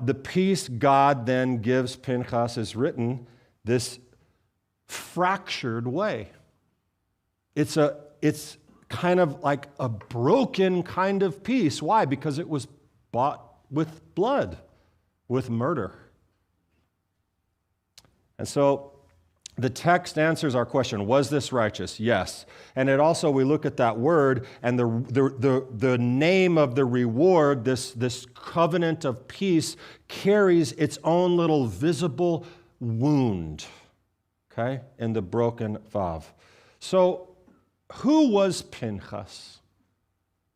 the peace God then gives Pinchas is written this fractured way. It's kind of like a broken kind of peace. Why? Because it was bought with blood, with murder. And so the text answers our question, was this righteous? Yes. And it also, we look at that word, and the name of the reward, this covenant of peace, carries its own little visible wound, okay, in the broken Vav. So who was Pinchas?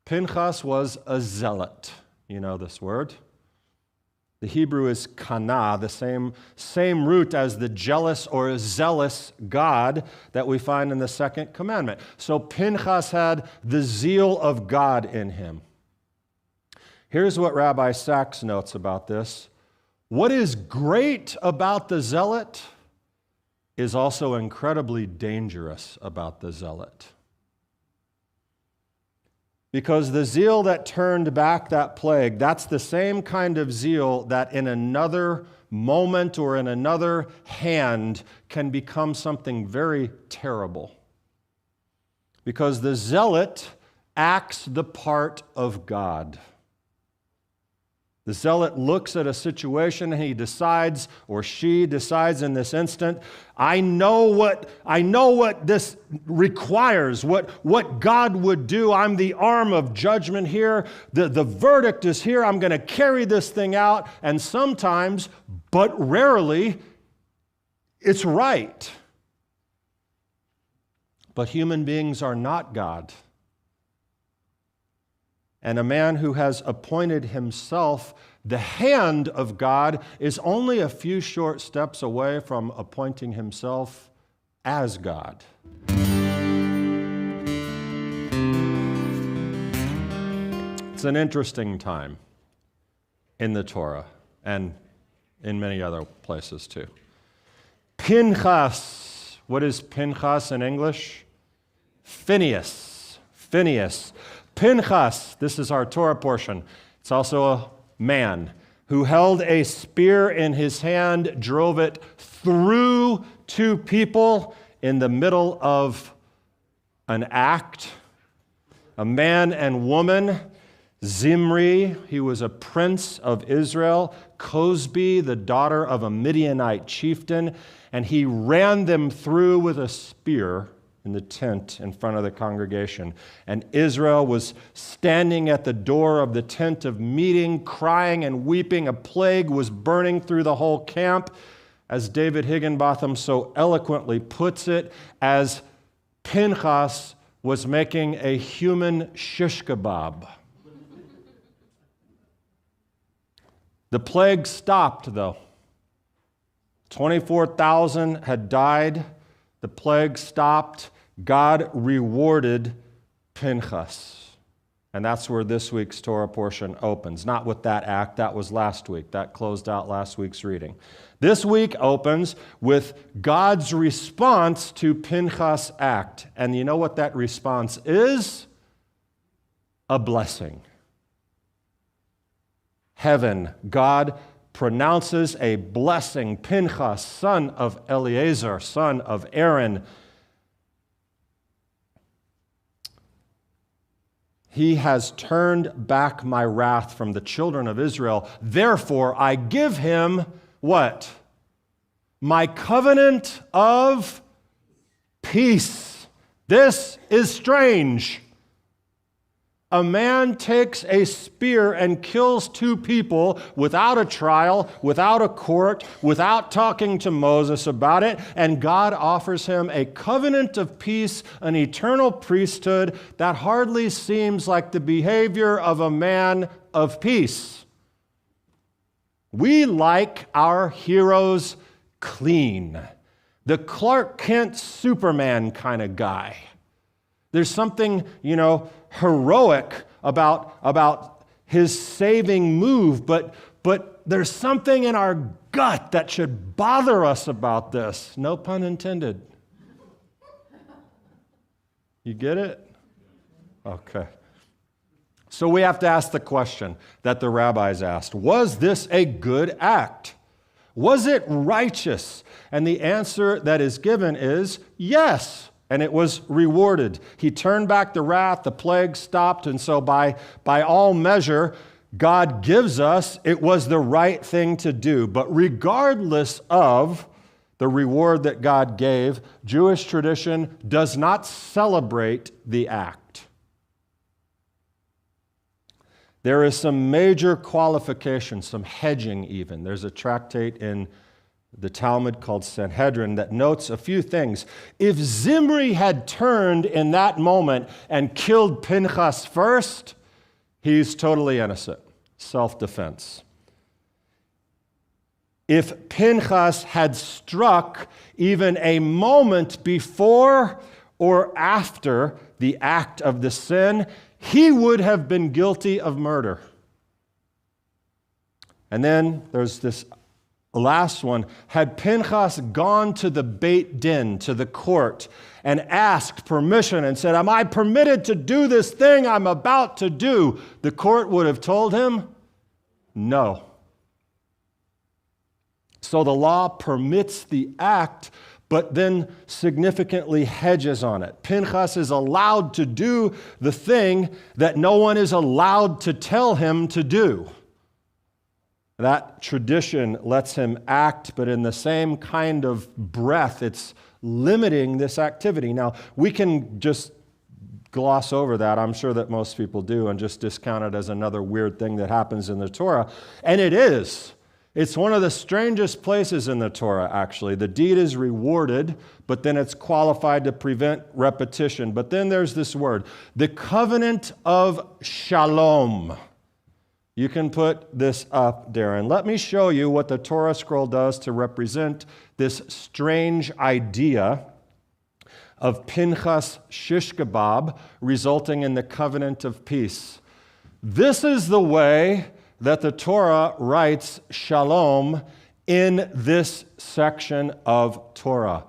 Pinchas was a zealot. You know this word. The Hebrew is kana, the same root as the jealous or zealous God that we find in the second commandment. So Pinchas had the zeal of God in him. Here's what Rabbi Sachs notes about this. What is great about the zealot is also incredibly dangerous about the zealot. Because the zeal that turned back that plague, that's the same kind of zeal that in another moment or in another hand can become something very terrible. Because the zealot acts the part of God. The zealot looks at a situation and he decides, or she decides in this instant, I know what this requires, what God would do. I'm the arm of judgment here. The verdict is here. I'm going to carry this thing out. And sometimes, but rarely, it's right. But human beings are not God. And a man who has appointed himself the hand of God is only a few short steps away from appointing himself as God. It's an interesting time in the Torah and in many other places too. Pinchas. What is Pinchas in English? Phineas. Phineas. Pinchas, this is our Torah portion. It's also a man who held a spear in his hand, drove it through two people in the middle of an act. A man and woman, Zimri, he was a prince of Israel, Cosbi, the daughter of a Midianite chieftain, and he ran them through with a spear in the tent in front of the congregation. And Israel was standing at the door of the tent of meeting, crying and weeping. A plague was burning through the whole camp, as David Higginbotham so eloquently puts it, as Pinchas was making a human shish kebab. The plague stopped, though. 24,000 had died. The plague stopped. God rewarded Pinchas. And that's where this week's Torah portion opens. Not with that act, that was last week. That closed out last week's reading. This week opens with God's response to Pinchas' act. And you know what that response is? A blessing. Heaven, God pronounces a blessing. Pinchas, son of Eleazar, son of Aaron, he has turned back my wrath from the children of Israel. Therefore, I give him what? My covenant of peace. This is strange. A man takes a spear and kills two people without a trial, without a court, without talking to Moses about it, and God offers him a covenant of peace, an eternal priesthood that hardly seems like the behavior of a man of peace. We like our heroes clean. The Clark Kent Superman kind of guy. There's something, heroic about his saving move, but there's something in our gut that should bother us about this. No pun intended. You get it? Okay. So we have to ask the question that the rabbis asked. Was this a good act? Was it righteous? And the answer that is given is yes, and it was rewarded. He turned back the wrath, the plague stopped, and so by all measure, God gives us, it was the right thing to do. But regardless of the reward that God gave, Jewish tradition does not celebrate the act. There is some major qualification, some hedging even. There's a tractate in the Talmud called Sanhedrin that notes a few things. If Zimri had turned in that moment and killed Pinchas first, he's totally innocent. Self-defense. If Pinchas had struck even a moment before or after the act of the sin, he would have been guilty of murder. And then there's this last one. Had Pinchas gone to the Beit Din, to the court, and asked permission and said, am I permitted to do this thing I'm about to do? The court would have told him, no. So the law permits the act, but then significantly hedges on it. Pinchas is allowed to do the thing that no one is allowed to tell him to do. That tradition lets him act, but in the same kind of breath, it's limiting this activity. Now, we can just gloss over that. I'm sure that most people do, and just discount it as another weird thing that happens in the Torah. And it is. It's one of the strangest places in the Torah, actually. The deed is rewarded, but then it's qualified to prevent repetition. But then there's this word, the covenant of shalom. You can put this up, Darren. Let me show you what the Torah scroll does to represent this strange idea of Pinchas shish kebab resulting in the covenant of peace. This is the way that the Torah writes shalom in this section of Torah.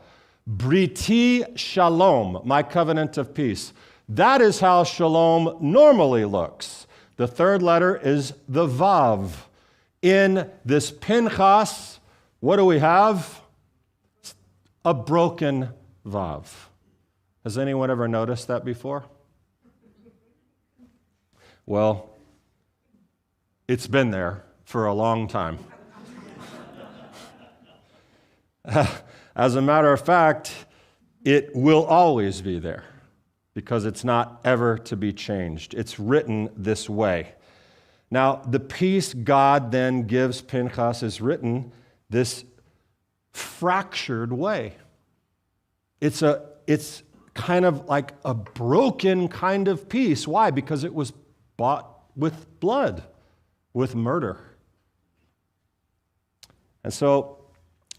Briti shalom, my covenant of peace. That is how shalom normally looks. The third letter is the Vav. In this Pinchas, what do we have? A broken Vav. Has anyone ever noticed that before? Well, it's been there for a long time. As a matter of fact, it will always be there because it's not ever to be changed. It's written this way. Now, the peace God then gives Pinchas is written this fractured way. It's kind of like a broken kind of peace. Why? Because it was bought with blood, with murder. And so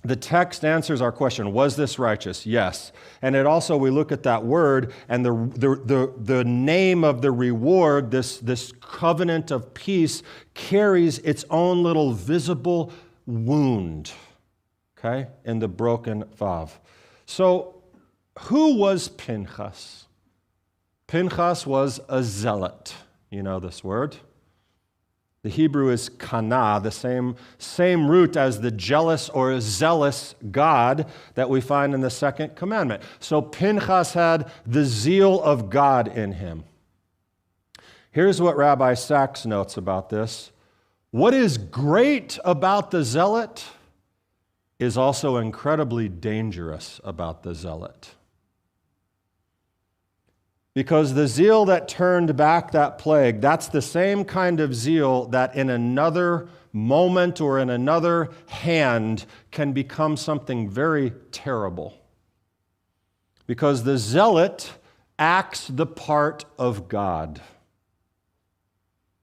the text answers our question, was this righteous? Yes. And it also, we look at that word and the name of the reward, this covenant of peace, carries its own little visible wound, okay, in the broken Vav. So who was Pinchas? Pinchas was a zealot. You know this word. The Hebrew is kana, the same root as the jealous or zealous God that we find in the second commandment. So Pinchas had the zeal of God in him. Here's what Rabbi Sachs notes about this. What is great about the zealot is also incredibly dangerous about the zealot. Because the zeal that turned back that plague, that's the same kind of zeal that in another moment or in another hand can become something very terrible. Because the zealot acts the part of God.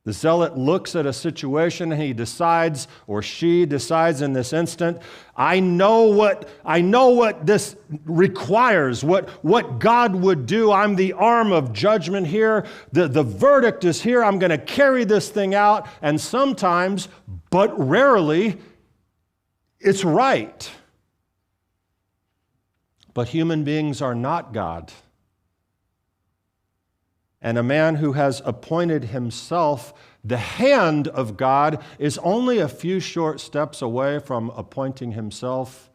The zealot looks at a situation and he decides, or she decides in this instant, I know what this requires, what God would do. I'm the arm of judgment here. The verdict is here. I'm going to carry this thing out. And sometimes, but rarely, it's right. But human beings are not God. And a man who has appointed himself the hand of God is only a few short steps away from appointing himself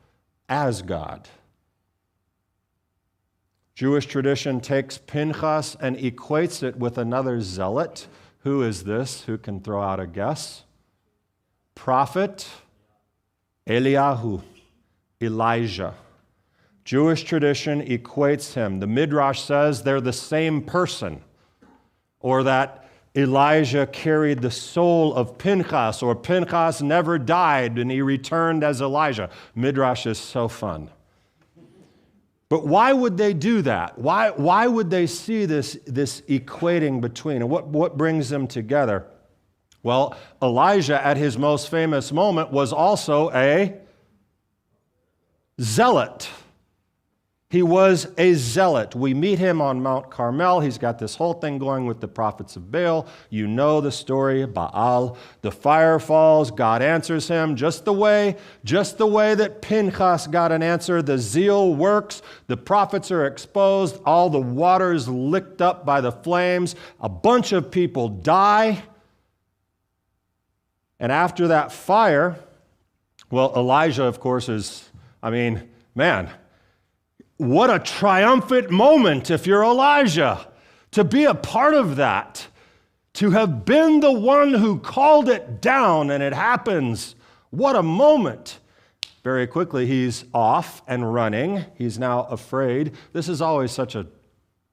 as God. Jewish tradition takes Pinchas and equates it with another zealot. Who is this? Who can throw out a guess? Prophet Eliyahu, Elijah. Jewish tradition equates him. The Midrash says they're the same person, or that Elijah carried the soul of Pinchas, or Pinchas never died and he returned as Elijah. Midrash is so fun. But why would they do that? Why would they see this equating between? And what brings them together? Well, Elijah at his most famous moment was also a zealot. He was a zealot. We meet him on Mount Carmel. He's got this whole thing going with the prophets of Baal. You know the story, Baal. The fire falls. God answers him just the way that Pinchas got an answer. The zeal works. The prophets are exposed. All the water's licked up by the flames. A bunch of people die. And after that fire, well, Elijah, of course, man, what a triumphant moment if you're Elijah, to be a part of that, to have been the one who called it down and it happens. What a moment. Very quickly, he's off and running. He's now afraid. This is always such a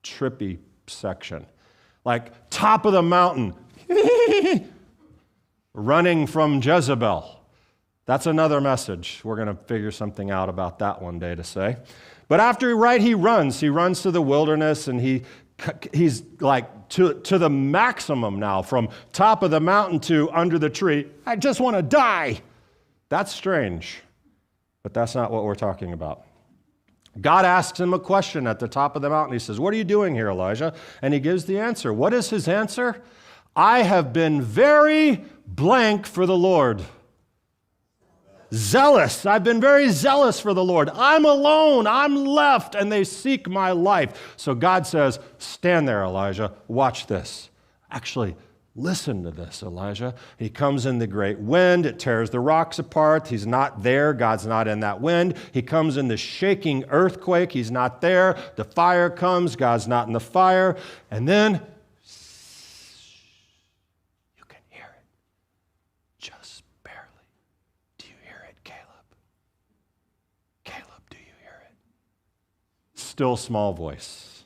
trippy section. Like top of the mountain, running from Jezebel. That's another message. We're going to figure something out about that one day to say. But after he runs to the wilderness, and he's like to the maximum now, from top of the mountain to under the tree. I just want to die. That's strange, but that's not what we're talking about. God asks him a question at the top of the mountain. He says, "What are you doing here, Elijah?" And he gives the answer. What is his answer? "I have been very blank for the Lord. Zealous. I've been very zealous for the Lord. I'm alone. I'm left, and they seek my life." So God says, "Stand there, Elijah. Watch this." Actually, listen to this, Elijah. He comes in the great wind. It tears the rocks apart. He's not there. God's not in that wind. He comes in the shaking earthquake. He's not there. The fire comes. God's not in the fire. And then still small voice.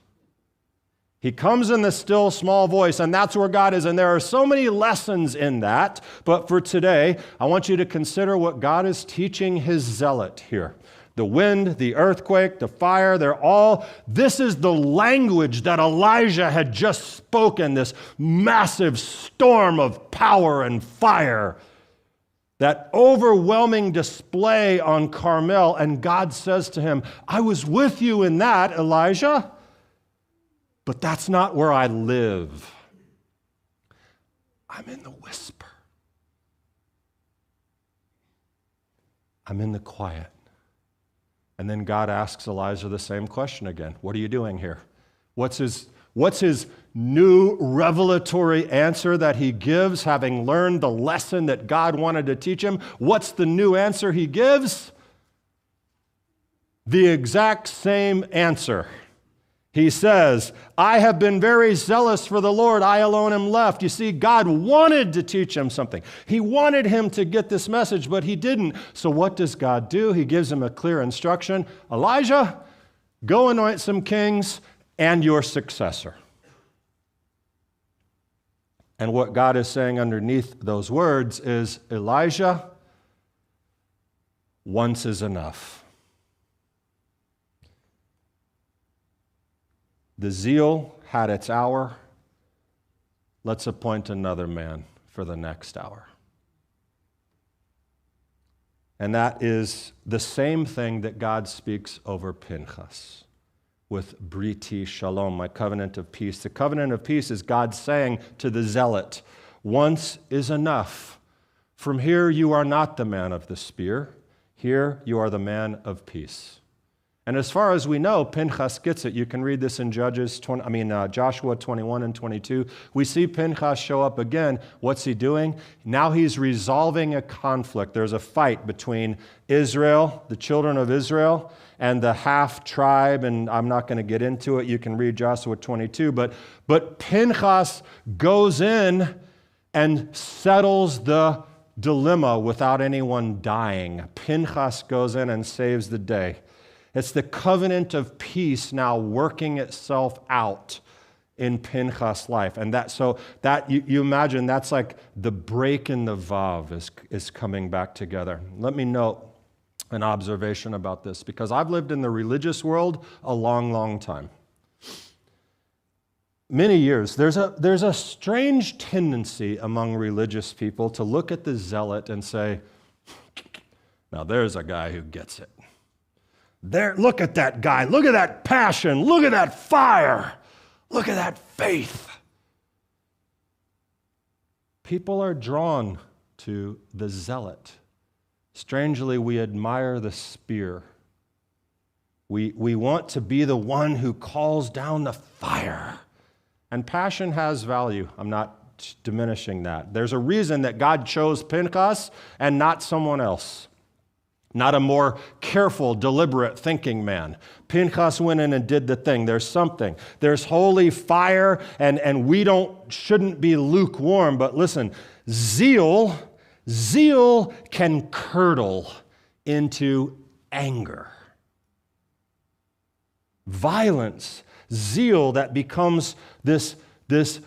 He comes in the still small voice, and that's where God is. And there are so many lessons in that. But for today, I want you to consider what God is teaching his zealot here. The wind, the earthquake, the fire, this is the language that Elijah had just spoken, this massive storm of power and fire. That overwhelming display on Carmel, and God says to him, "I was with you in that, Elijah, but that's not where I live. I'm in the whisper. I'm in the quiet." And then God asks Elijah the same question again. What are you doing here? What's his new revelatory answer that he gives, having learned the lesson that God wanted to teach him? What's the new answer he gives? The exact same answer. He says, "I have been very zealous for the Lord. I alone am left." You see, God wanted to teach him something. He wanted him to get this message, but he didn't. So what does God do? He gives him a clear instruction. "Elijah, go anoint some kings and your successor." And what God is saying underneath those words is, Elijah, once is enough. The zeal had its hour. Let's appoint another man for the next hour. And that is the same thing that God speaks over Pinchas with Briti Shalom, my covenant of peace. The covenant of peace is God saying to the zealot, once is enough. From here you are not the man of the spear. Here you are the man of peace. And as far as we know, Pinchas gets it. You can read this in Joshua 21 and 22. We see Pinchas show up again. What's he doing? Now he's resolving a conflict. There's a fight between Israel, the children of Israel, and the half tribe, and I'm not going to get into it. You can read Joshua 22. But Pinchas goes in and settles the dilemma without anyone dying. Pinchas goes in and saves the day. It's the covenant of peace now working itself out in Pinchas' life. And you imagine that's like the break in the Vav is coming back together. Let me note an observation about this, because I've lived in the religious world a long, long time. Many years. There's a strange tendency among religious people to look at the zealot and say, now there's a guy who gets it. There, look at that guy. Look at that passion. Look at that fire. Look at that faith. People are drawn to the zealot. Strangely, we admire the spear. We want to be the one who calls down the fire. And passion has value. I'm not diminishing that. There's a reason that God chose Pinchas and not someone else. Not a more careful, deliberate thinking man. Pinchas went in and did the thing. There's something. There's holy fire, and we shouldn't be lukewarm. But listen, zeal can curdle into anger. Violence, zeal that becomes this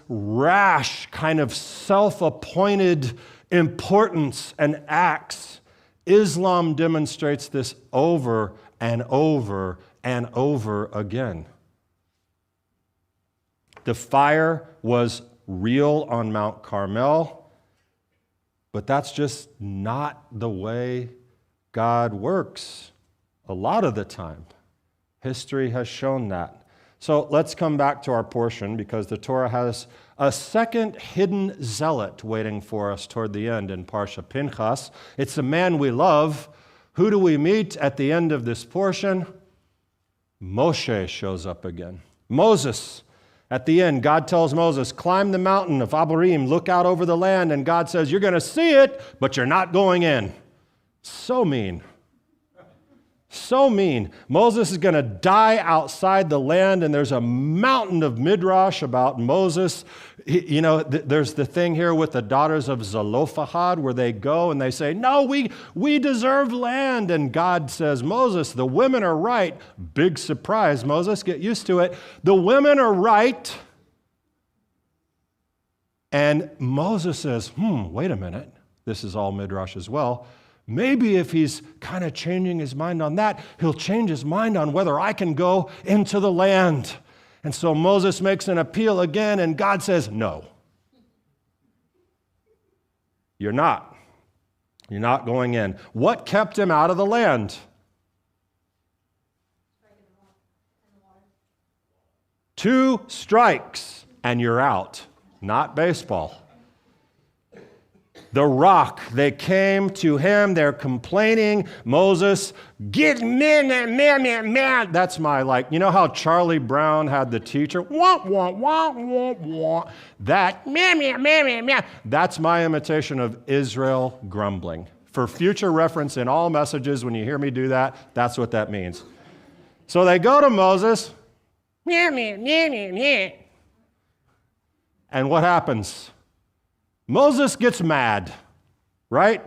rash kind of self-appointed importance and acts. Islam demonstrates this over and over and over again. The fire was real on Mount Carmel, but that's just not the way God works a lot of the time. History has shown that. So let's come back to our portion, because the Torah has a second hidden zealot waiting for us toward the end in Parsha Pinchas. It's a man we love. Who do we meet at the end of this portion? Moshe shows up again. Moses, at the end, God tells Moses, climb the mountain of Abarim, look out over the land, and God says, you're going to see it, but you're not going in. So mean. So mean. Moses is going to die outside the land, and there's a mountain of midrash about Moses. There's the thing here with the daughters of Zelophehad where they go and they say, no, we deserve land. And God says, Moses, the women are right. Big surprise, Moses, get used to it. The women are right. And Moses says, wait a minute. This is all midrash as well. Maybe if he's kind of changing his mind on that, he'll change his mind on whether I can go into the land. And so Moses makes an appeal again, and God says, no. You're not. You're not going in. What kept him out of the land? 2 strikes, and you're out. Not baseball. The rock, they came to him, they're complaining. Moses, get man. That's my, you know how Charlie Brown had the teacher? Wah, wah, wah, wah, wah. That, man. That's my imitation of Israel grumbling. For future reference in all messages, when you hear me do that, that's what that means. So they go to Moses. And what happens? Moses gets mad, right?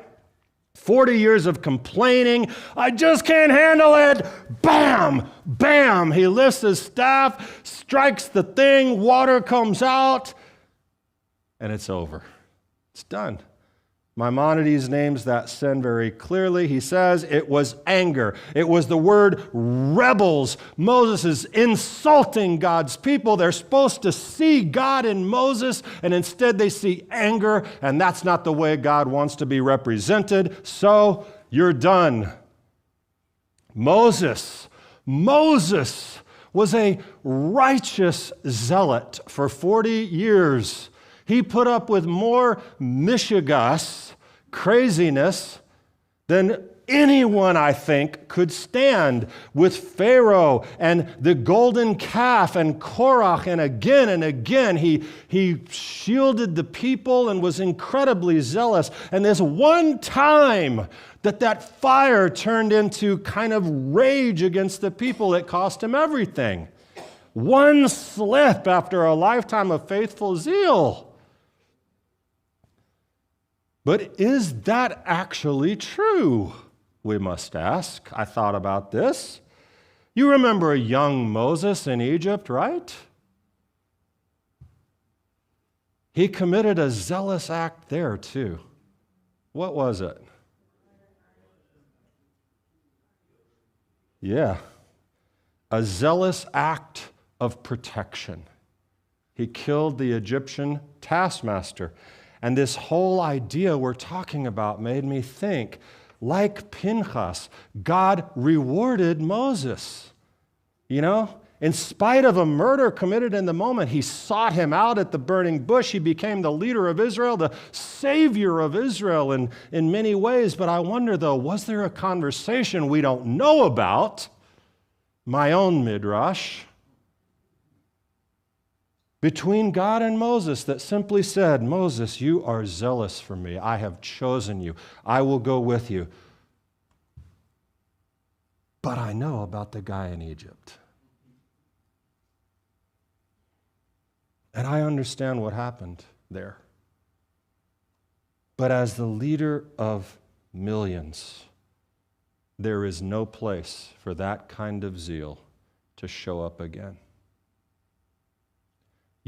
40 years of complaining. I just can't handle it. Bam, bam. He lifts his staff, strikes the thing, water comes out, and it's over. It's done. Maimonides names that sin very clearly. He says it was anger. It was the word rebels. Moses is insulting God's people. They're supposed to see God in Moses, and instead they see anger, and that's not the way God wants to be represented. So you're done. Moses was a righteous zealot for 40 years. He put up with more mishigas, craziness, than anyone, I think, could stand with Pharaoh and the golden calf and Korach. And again, he shielded the people and was incredibly zealous. And there's one time that fire turned into kind of rage against the people. It cost him everything. One slip after a lifetime of faithful zeal. But is that actually true? We must ask. I thought about this. You remember a young Moses in Egypt, right? He committed a zealous act there too. What was it? Yeah, a zealous act of protection. He killed the Egyptian taskmaster. And this whole idea we're talking about made me think, like Pinchas, God rewarded Moses. You know, in spite of a murder committed in the moment, he sought him out at the burning bush. He became the leader of Israel, the savior of Israel in many ways. But I wonder, though, was there a conversation we don't know about, my own midrash, between God and Moses that simply said, Moses, you are zealous for me. I have chosen you. I will go with you. But I know about the guy in Egypt. And I understand what happened there. But as the leader of millions, there is no place for that kind of zeal to show up again.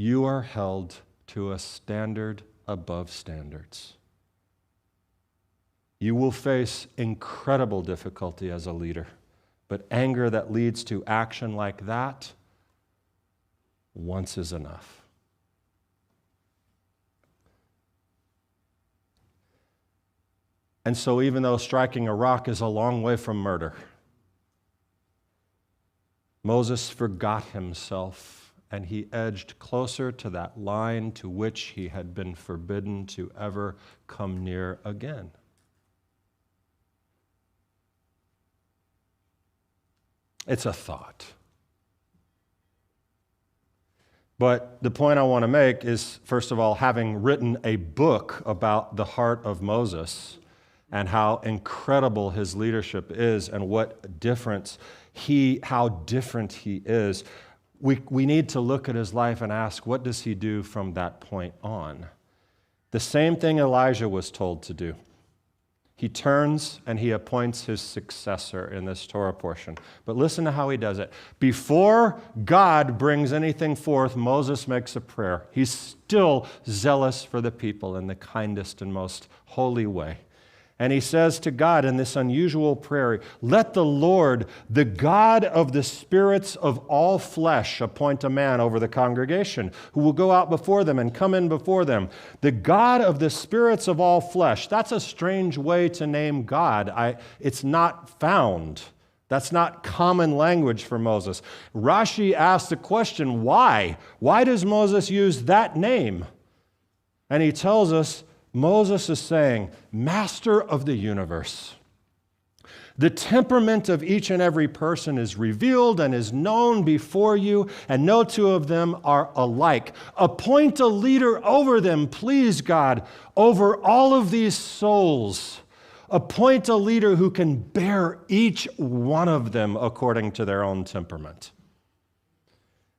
You are held to a standard above standards. You will face incredible difficulty as a leader, but anger that leads to action like that, once is enough. And so even though striking a rock is a long way from murder, Moses forgot himself. And he edged closer to that line to which he had been forbidden to ever come near again. It's a thought. But the point I want to make is, first of all, having written a book about the heart of Moses and how incredible his leadership is and what difference how different he is, we need to look at his life and ask, what does he do from that point on? The same thing Elijah was told to do. He turns and he appoints his successor in this Torah portion. But listen to how he does it. Before God brings anything forth, Moses makes a prayer. He's still zealous for the people in the kindest and most holy way. And he says to God in this unusual prayer, let the Lord, the God of the spirits of all flesh, appoint a man over the congregation who will go out before them and come in before them. The God of the spirits of all flesh. That's a strange way to name God. It's not found. That's not common language for Moses. Rashi asks the question, why? Why does Moses use that name? And he tells us, Moses is saying, Master of the universe. The temperament of each and every person is revealed and is known before you, and no two of them are alike. Appoint a leader over them, please, God, over all of these souls. Appoint a leader who can bear each one of them according to their own temperament.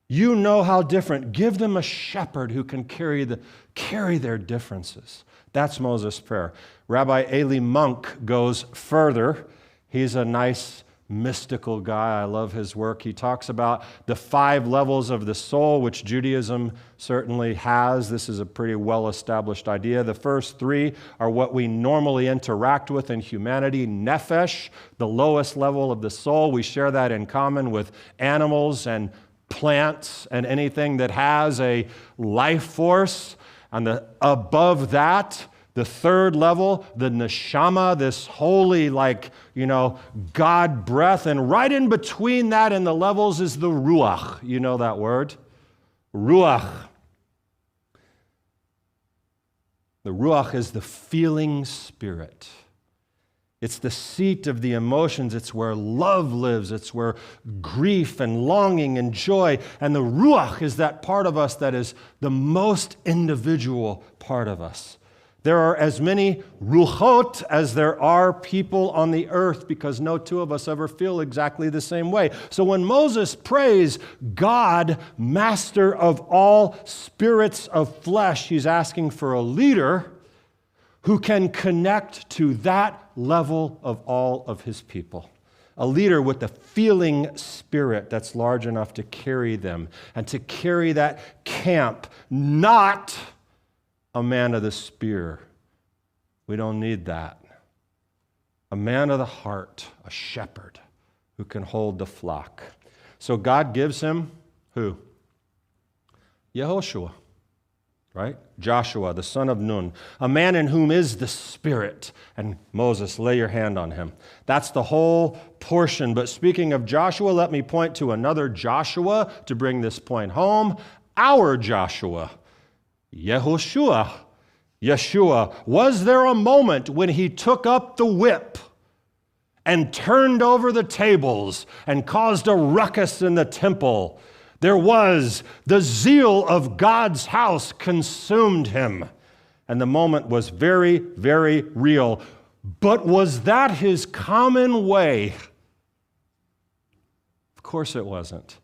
You know how different. Give them a shepherd who can carry their differences. That's Moses' prayer. Rabbi Eli Monk goes further. He's a nice mystical guy. I love his work. He talks about the 5 levels of the soul, which Judaism certainly has. This is a pretty well-established idea. The first 3 are what we normally interact with in humanity. Nefesh, the lowest level of the soul. We share that in common with animals and plants and anything that has a life force. And above that, the 3rd level, the neshama, this holy, God breath. And right in between that and the levels is the ruach. You know that word? Ruach. The ruach is the feeling spirit. It's the seat of the emotions. It's where love lives. It's where grief and longing and joy. And the Ruach is that part of us that is the most individual part of us. There are as many Ruchot as there are people on the earth because no two of us ever feel exactly the same way. So when Moses prays, God, master of all spirits of flesh, he's asking for a leader who can connect to that level of all of his people. A leader with a feeling spirit that's large enough to carry them and to carry that camp, not a man of the spear. We don't need that. A man of the heart, a shepherd who can hold the flock. So God gives him who? Yehoshua. Right? Joshua, the son of Nun, a man in whom is the Spirit. And Moses, lay your hand on him. That's the whole portion. But speaking of Joshua, let me point to another Joshua to bring this point home. Our Joshua, Yehoshua. Yeshua. Was there a moment when he took up the whip and turned over the tables and caused a ruckus in the temple? There was. The zeal of God's house consumed him. And the moment was very, very real. But was that his common way? Of course it wasn't.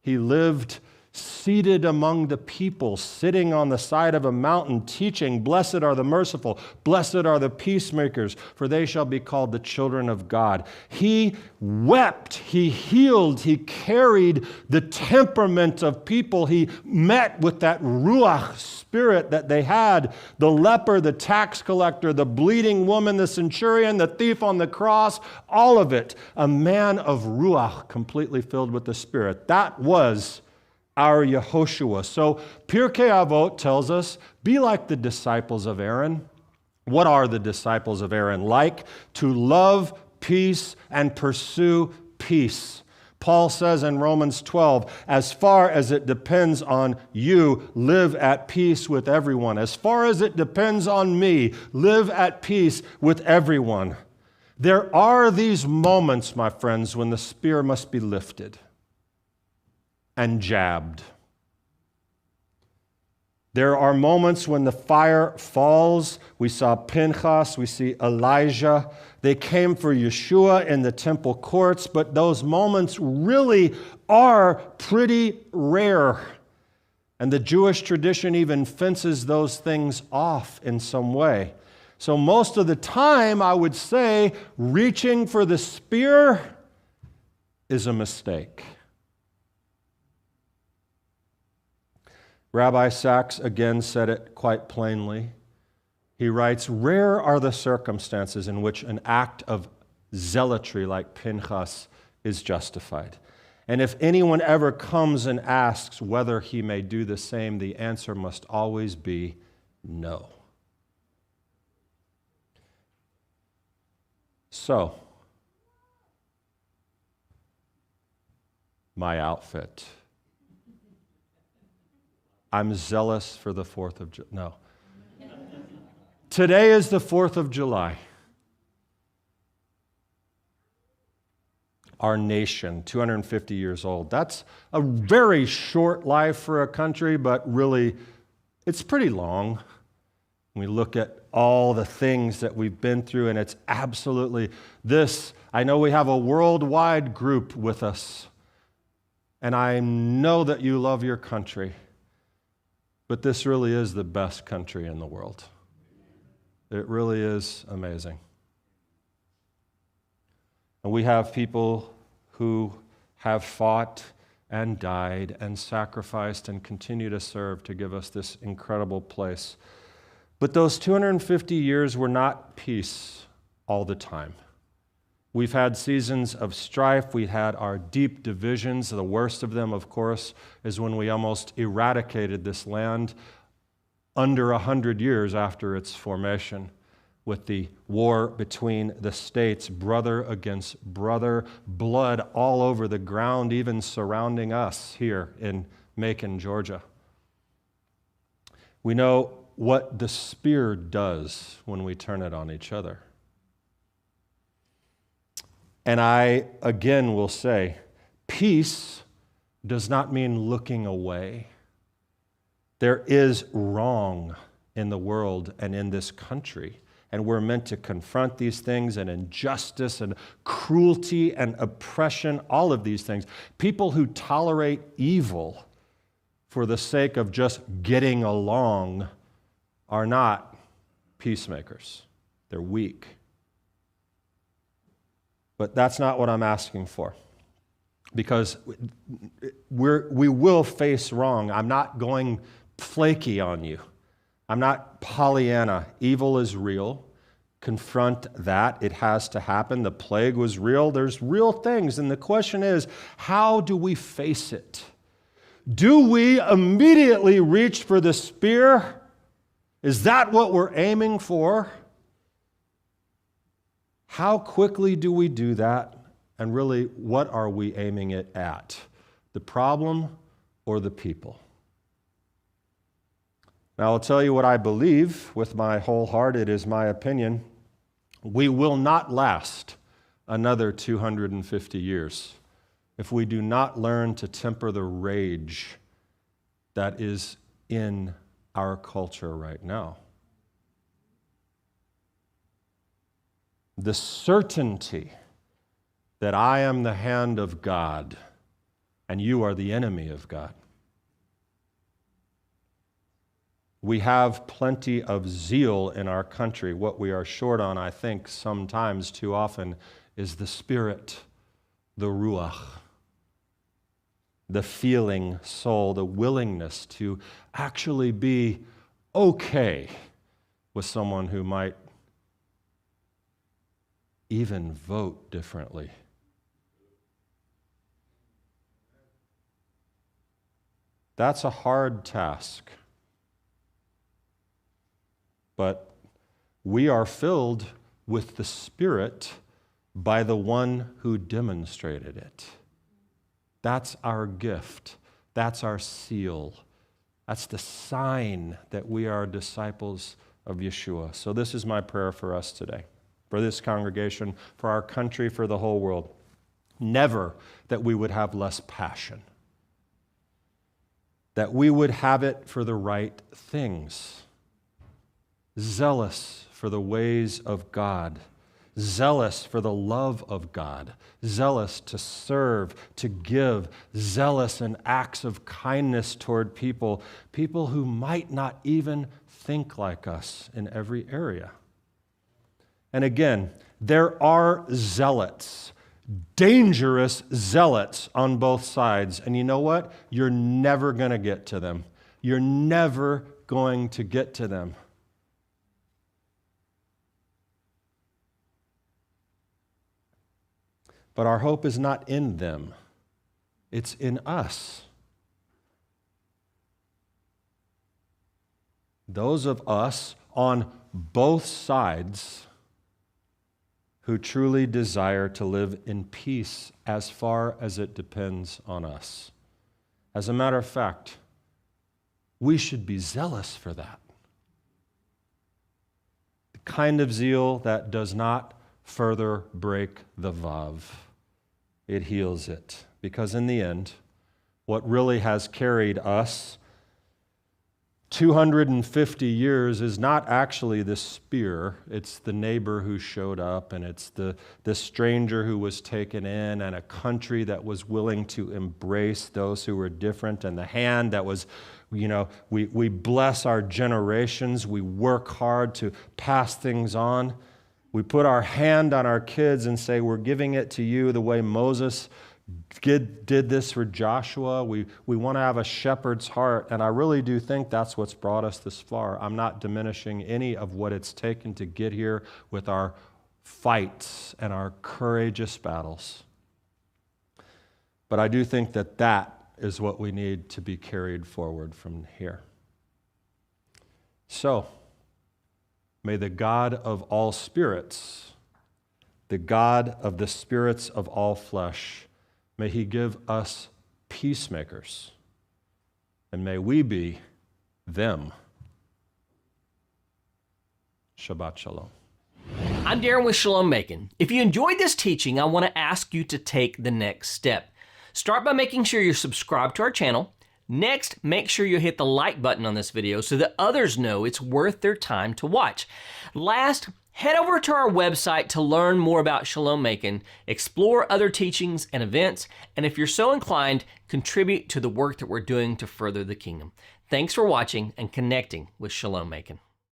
He lived seated among the people, sitting on the side of a mountain, teaching, "Blessed are the merciful, blessed are the peacemakers, for they shall be called the children of God." He wept, he healed, he carried the temperament of people. He met with that Ruach spirit that they had. The leper, the tax collector, the bleeding woman, the centurion, the thief on the cross, all of it. A man of Ruach, completely filled with the Spirit. That was our Yehoshua. So Pirkei Avot tells us, be like the disciples of Aaron. What are the disciples of Aaron like? To love peace and pursue peace. Paul says in Romans 12, as far as it depends on you, live at peace with everyone. As far as it depends on me, live at peace with everyone. There are these moments, my friends, when the spear must be lifted and jabbed. There are moments when the fire falls. We saw Pinchas, we see Elijah. They came for Yeshua in the temple courts, but those moments really are pretty rare. And the Jewish tradition even fences those things off in some way. So most of the time, I would say, reaching for the spear is a mistake. Rabbi Sachs again said it quite plainly. He writes, rare are the circumstances in which an act of zealotry like Pinchas is justified. And if anyone ever comes and asks whether he may do the same, the answer must always be no. So, my outfit. I'm zealous for the 4th of July. No. Today is the 4th of July. Our nation, 250 years old. That's a very short life for a country, but really, it's pretty long. We look at all the things that we've been through, and it's absolutely this. I know we have a worldwide group with us, and I know that you love your country. But this really is the best country in the world. It really is amazing. And we have people who have fought and died and sacrificed and continue to serve to give us this incredible place. But those 250 years were not peace all the time. We've had seasons of strife. We had our deep divisions. The worst of them, of course, is when we almost eradicated this land under 100 years after its formation, with the war between the states, brother against brother, blood all over the ground, even surrounding us here in Macon, Georgia. We know what the spear does when we turn it on each other. And I, again, will say, peace does not mean looking away. There is wrong in the world and in this country, and we're meant to confront these things, and injustice and cruelty and oppression, all of these things. People who tolerate evil for the sake of just getting along are not peacemakers. They're weak. But that's not what I'm asking for, because we will face wrong. I'm not going flaky on you. I'm not Pollyanna. Evil is real. Confront that. It has to happen. The plague was real. There's real things. And the question is, how do we face it? Do we immediately reach for the spear? Is that what we're aiming for? How quickly do we do that? And really, what are we aiming it at? The problem or the people? Now, I'll tell you what I believe with my whole heart. It is my opinion. We will not last another 250 years if we do not learn to temper the rage that is in our culture right now. The certainty that I am the hand of God and you are the enemy of God. We have plenty of zeal in our country. What we are short on, I think, sometimes too often, is the spirit, the ruach, the feeling soul, the willingness to actually be okay with someone who might even vote differently. That's a hard task. But we are filled with the Spirit by the one who demonstrated it. That's our gift. That's our seal. That's the sign that we are disciples of Yeshua. So this is my prayer for us today, for this congregation, for our country, for the whole world. Never that we would have less passion, that we would have it for the right things. Zealous for the ways of God, zealous for the love of God, zealous to serve, to give, zealous in acts of kindness toward people who might not even think like us in every area. And again, there are zealots, dangerous zealots on both sides. And you know what? You're never going to get to them. You're never going to get to them. But our hope is not in them. It's in us. Those of us on both sides who truly desire to live in peace as far as it depends on us. As a matter of fact, we should be zealous for that. The kind of zeal that does not further break the Vav. It heals it. Because in the end, what really has carried us 250 years is not actually the spear. It's the neighbor who showed up, and it's the stranger who was taken in, and a country that was willing to embrace those who were different, and the hand that was, we bless our generations. We work hard to pass things on. We put our hand on our kids and say, we're giving it to you the way Moses did this for Joshua. We want to have a shepherd's heart, and I really do think that's what's brought us this far. I'm not diminishing any of what it's taken to get here with our fights and our courageous battles. But I do think that that is what we need to be carried forward from here. So, may the God of all spirits, the God of the spirits of all flesh, may he give us peacemakers, and may we be them. Shabbat Shalom. I'm Darren with Shalom Macon. If you enjoyed this teaching, I want to ask you to take the next step. Start by making sure you're subscribed to our channel. Next, make sure you hit the like button on this video so that others know it's worth their time to watch. Last, head over to our website to learn more about Shalom Macon, explore other teachings and events, and if you're so inclined, contribute to the work that we're doing to further the kingdom. Thanks for watching and connecting with Shalom Macon.